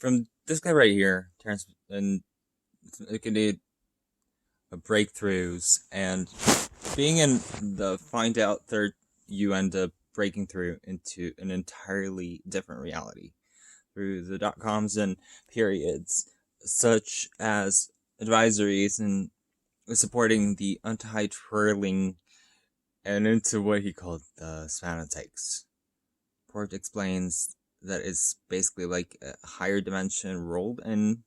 from this guy right here, Terrence, and looking at breakthroughs and being in the find out third, you end up breaking through into an entirely different reality through the dot coms and periods, such as advisories and supporting the anti-twirling and into what he called the Spanatics. Port explains that it's basically like a higher dimension rolled and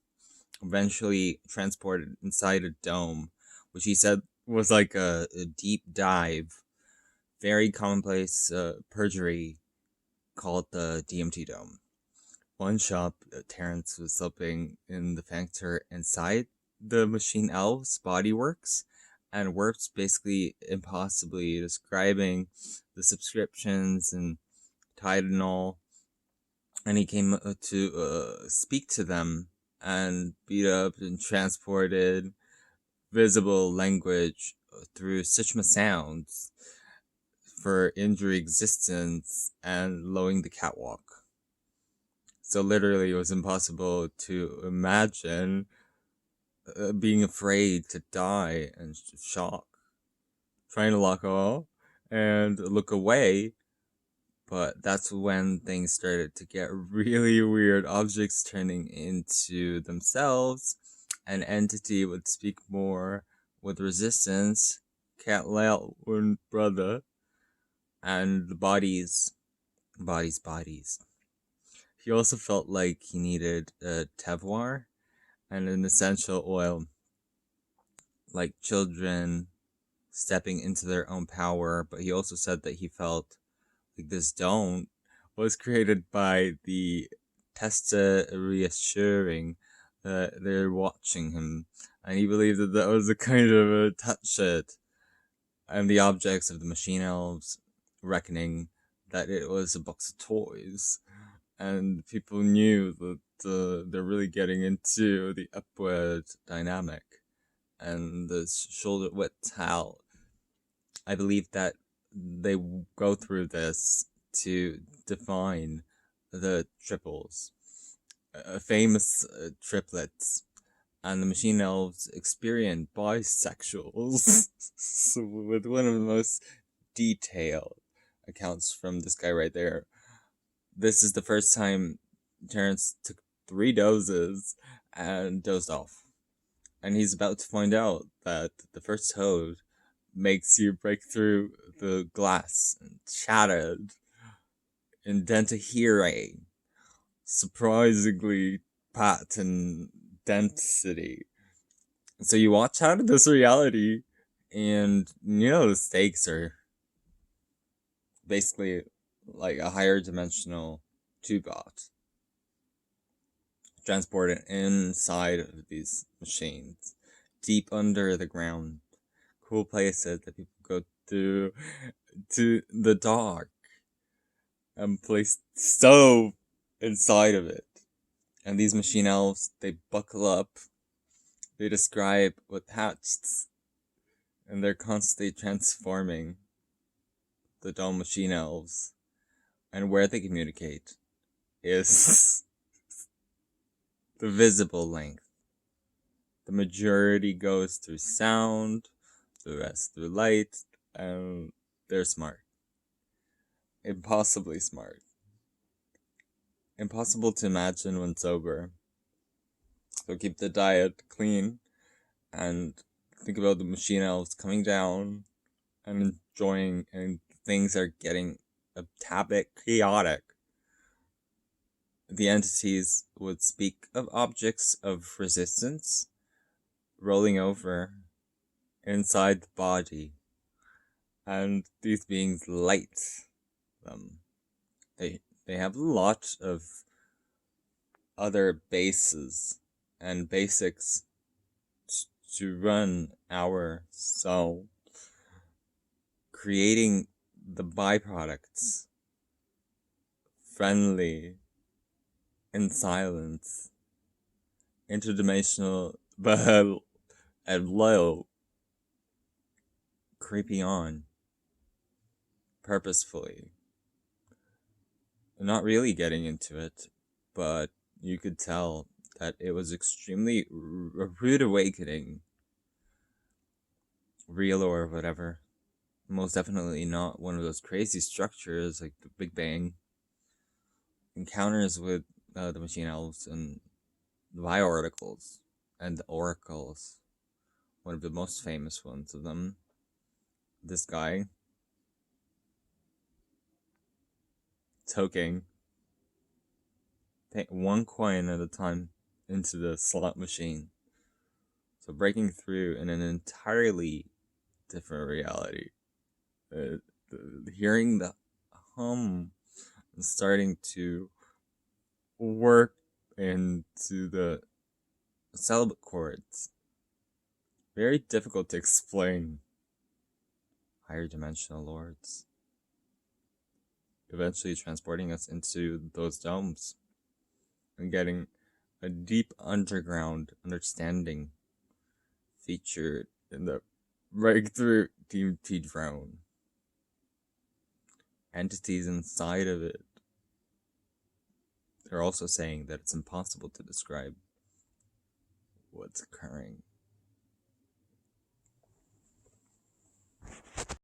eventually transported inside a dome, which he said was like a deep dive, very commonplace perjury called the DMT dome. One shop, Terrence was helping in the factor inside the machine elves bodyworks, and works basically impossibly describing the subscriptions and Tylenol, and he came to speak to them and beat up and transported visible language through Suchma sounds for injury existence and lowering the catwalk. So literally it was impossible to imagine being afraid to die and shock, trying to lock off and look away. But that's when things started to get really weird. Objects turning into themselves. An entity would speak more with resistance. Can't let one brother. And the bodies. He also felt like he needed a terroir and an essential oil. Like children stepping into their own power. But he also said that he felt like this dome was created by the Testa reassuring that they're watching him, and he believed that that was a kind of a touch it, and the objects of the machine elves reckoning that it was a box of toys, and people knew that they're really getting into the upward dynamic and the shoulder width how I believe that they go through this to define the triples, famous triplets, and the machine elves experience bisexuals with one of the most detailed accounts from this guy right there. This is the first time Terrence took 3 doses and dozed off. And he's about to find out that the first toad makes you break through the glass and shattered in hearing. Surprisingly patent density. So you watch out of this reality, and you know the stakes are basically like a higher dimensional two-bot transported inside of these machines, deep under the ground. Cool places that people go to the dark and place stove inside of it. And these machine elves, they buckle up, they describe what hatched, and they're constantly transforming the dome machine elves. And where they communicate is the visible length. The majority goes through sound, the rest through light, and they're smart. Impossibly smart. Impossible to imagine when sober. So keep the diet clean and think about the machine elves coming down and enjoying, and things are getting a tad bit chaotic. The entities would speak of objects of resistance rolling over inside the body, and these beings light them. They have a lot of other bases and basics to run our soul, creating the byproducts friendly in silence, interdimensional but and low, creeping on purposefully. Not really getting into it, but you could tell that it was extremely a rude awakening, real or whatever. Most definitely not one of those crazy structures like the Big Bang. Encounters with the machine elves and the biooracles and the oracles. One of the most famous ones of them. This guy, toking one coin at a time into the slot machine. So breaking through in an entirely different reality. Hearing the hum and starting to work into the celibate chords. Very difficult to explain. Higher dimensional lords. Eventually transporting us into those domes and getting a deep underground understanding featured in the breakthrough DMT drone. Entities inside of it. They're also saying that it's impossible to describe what's occurring.